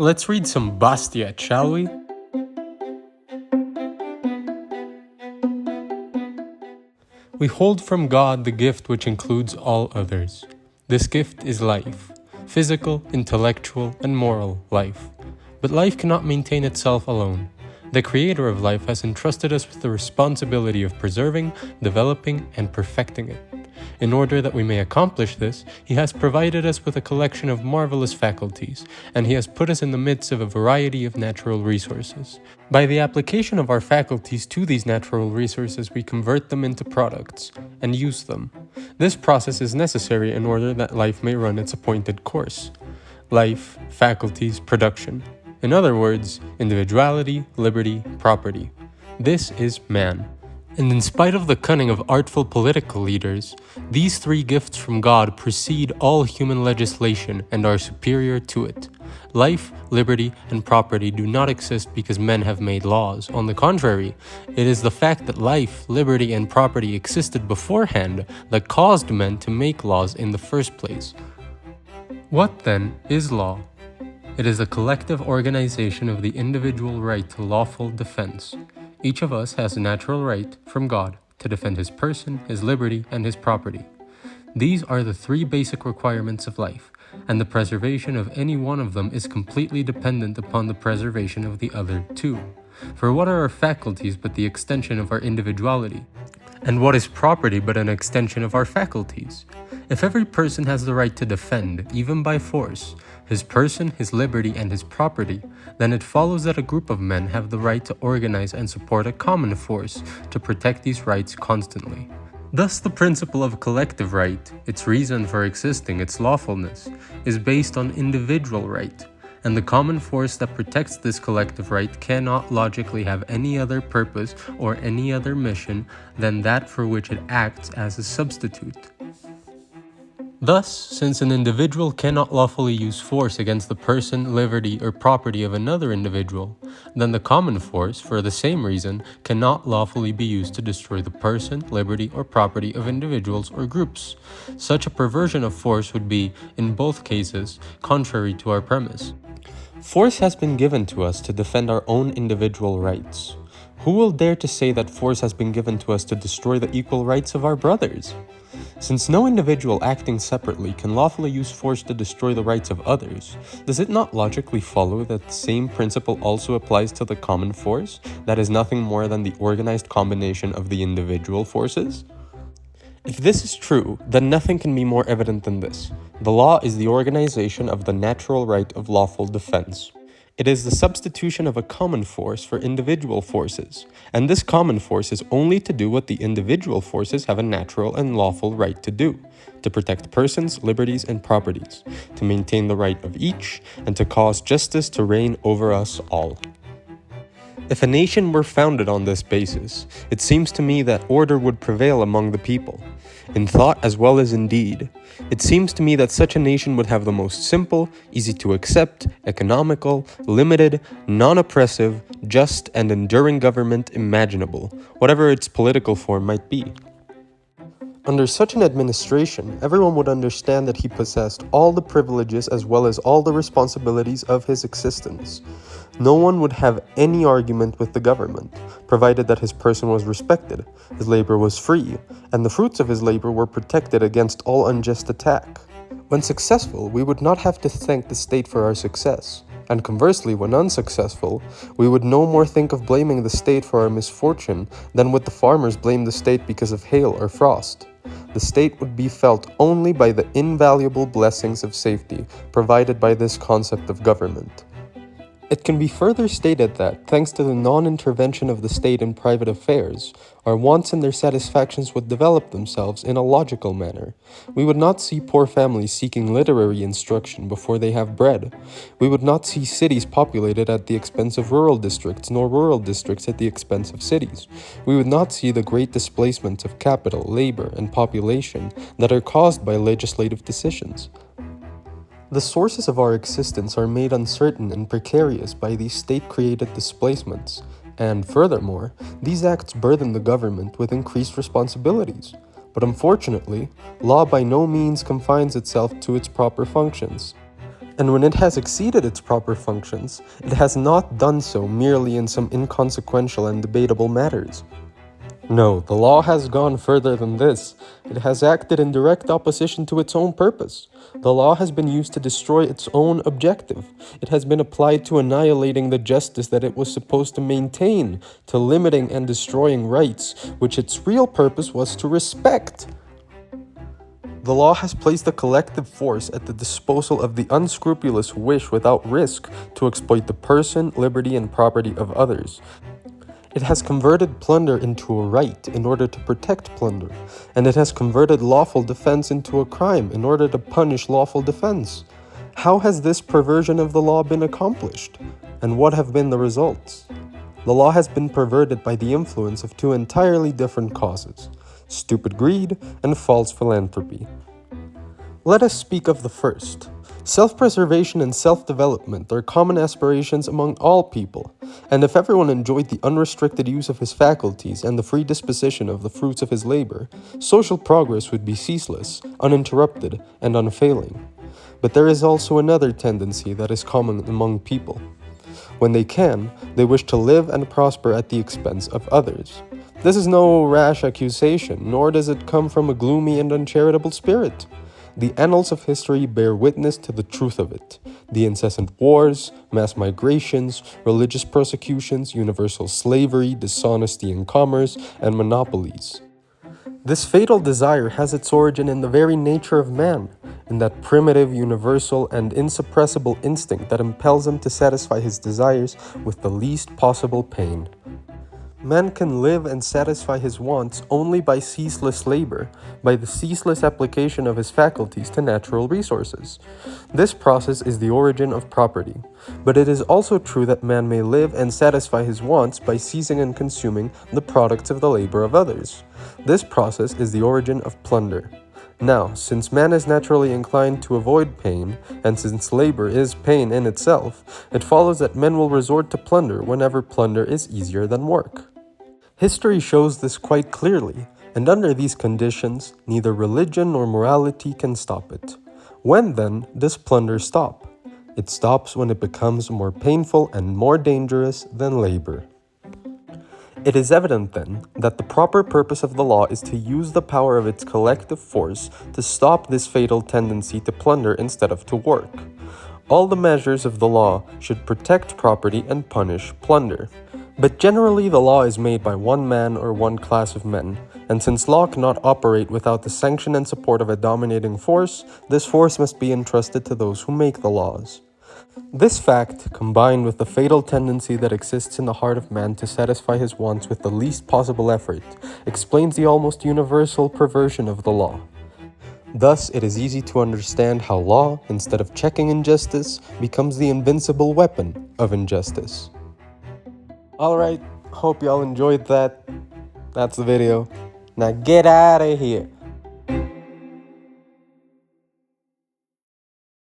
Let's read some Bastiat, shall we? We hold from God the gift which includes all others. This gift is life, physical, intellectual, and moral life. But life cannot maintain itself alone. The Creator of life has entrusted us with the responsibility of preserving, developing, and perfecting it. In order that we may accomplish this, He has provided us with a collection of marvelous faculties, and He has put us in the midst of a variety of natural resources. By the application of our faculties to these natural resources, we convert them into products and use them. This process is necessary in order that life may run its appointed course. Life, faculties, production. In other words, individuality, liberty, property. This is man. And in spite of the cunning of artful political leaders, these three gifts from God precede all human legislation and are superior to it. Life, liberty, and property do not exist because men have made laws. On the contrary, it is the fact that life, liberty, and property existed beforehand that caused men to make laws in the first place. What then is law? It is a collective organization of the individual right to lawful defense. Each of us has a natural right from God to defend his person, his liberty, and his property. These are the three basic requirements of life, and the preservation of any one of them is completely dependent upon the preservation of the other two. For what are our faculties but the extension of our individuality? And what is property but an extension of our faculties? If every person has the right to defend, even by force, his person, his liberty, and his property, then it follows that a group of men have the right to organize and support a common force to protect these rights constantly. Thus, the principle of collective right, its reason for existing, its lawfulness, is based on individual right, and the common force that protects this collective right cannot logically have any other purpose or any other mission than that for which it acts as a substitute. Thus, since an individual cannot lawfully use force against the person, liberty, or property of another individual, then the common force, for the same reason, cannot lawfully be used to destroy the person, liberty, or property of individuals or groups. Such a perversion of force would be, in both cases, contrary to our premise. Force has been given to us to defend our own individual rights. Who will dare to say that force has been given to us to destroy the equal rights of our brothers? Since no individual acting separately can lawfully use force to destroy the rights of others, does it not logically follow that the same principle also applies to the common force, that is nothing more than the organized combination of the individual forces? If this is true, then nothing can be more evident than this. The law is the organization of the natural right of lawful defense. It is the substitution of a common force for individual forces, and this common force is only to do what the individual forces have a natural and lawful right to do, to protect persons, liberties, and properties, to maintain the right of each, and to cause justice to reign over us all. If a nation were founded on this basis, it seems to me that order would prevail among the people, in thought as well as in deed. It seems to me that such a nation would have the most simple, easy to accept, economical, limited, non-oppressive, just, and enduring government imaginable, whatever its political form might be. Under such an administration, everyone would understand that he possessed all the privileges as well as all the responsibilities of his existence. No one would have any argument with the government, provided that his person was respected, his labor was free, and the fruits of his labor were protected against all unjust attack. When successful, we would not have to thank the state for our success. And conversely, when unsuccessful, we would no more think of blaming the state for our misfortune than would the farmers blame the state because of hail or frost. The state would be felt only by the invaluable blessings of safety provided by this concept of government. It can be further stated that, thanks to the non-intervention of the state in private affairs, our wants and their satisfactions would develop themselves in a logical manner. We would not see poor families seeking literary instruction before they have bread. We would not see cities populated at the expense of rural districts, nor rural districts at the expense of cities. We would not see the great displacements of capital, labor, and population that are caused by legislative decisions. The sources of our existence are made uncertain and precarious by these state-created displacements, and furthermore, these acts burden the government with increased responsibilities. But unfortunately, law by no means confines itself to its proper functions. And when it has exceeded its proper functions, it has not done so merely in some inconsequential and debatable matters. No, the law has gone further than this. It has acted in direct opposition to its own purpose. The law has been used to destroy its own objective. It has been applied to annihilating the justice that it was supposed to maintain, to limiting and destroying rights, which its real purpose was to respect. The law has placed the collective force at the disposal of the unscrupulous who wish without risk to exploit the person, liberty, and property of others. It has converted plunder into a right in order to protect plunder, and it has converted lawful defense into a crime in order to punish lawful defense. How has this perversion of the law been accomplished, and what have been the results? The law has been perverted by the influence of two entirely different causes: stupid greed and false philanthropy. Let us speak of the first. Self-preservation and self-development are common aspirations among all people, and if everyone enjoyed the unrestricted use of his faculties and the free disposition of the fruits of his labor, social progress would be ceaseless, uninterrupted, and unfailing. But there is also another tendency that is common among people. When they can, they wish to live and prosper at the expense of others. This is no rash accusation, nor does it come from a gloomy and uncharitable spirit. The annals of history bear witness to the truth of it. The incessant wars, mass migrations, religious persecutions, universal slavery, dishonesty in commerce, and monopolies. This fatal desire has its origin in the very nature of man, in that primitive, universal, and insuppressible instinct that impels him to satisfy his desires with the least possible pain. Man can live and satisfy his wants only by ceaseless labor, by the ceaseless application of his faculties to natural resources. This process is the origin of property, but it is also true that man may live and satisfy his wants by seizing and consuming the products of the labor of others. This process is the origin of plunder. Now, since man is naturally inclined to avoid pain, and since labor is pain in itself, it follows that men will resort to plunder whenever plunder is easier than work. History shows this quite clearly, and under these conditions, neither religion nor morality can stop it. When then does plunder stop? It stops when it becomes more painful and more dangerous than labor. It is evident then that the proper purpose of the law is to use the power of its collective force to stop this fatal tendency to plunder instead of to work. All the measures of the law should protect property and punish plunder. But generally the law is made by one man or one class of men, and since law cannot operate without the sanction and support of a dominating force, this force must be entrusted to those who make the laws. This fact, combined with the fatal tendency that exists in the heart of man to satisfy his wants with the least possible effort, explains the almost universal perversion of the law. Thus, it is easy to understand how law, instead of checking injustice, becomes the invincible weapon of injustice. Alright, hope y'all enjoyed that. That's the video. Now get out of here.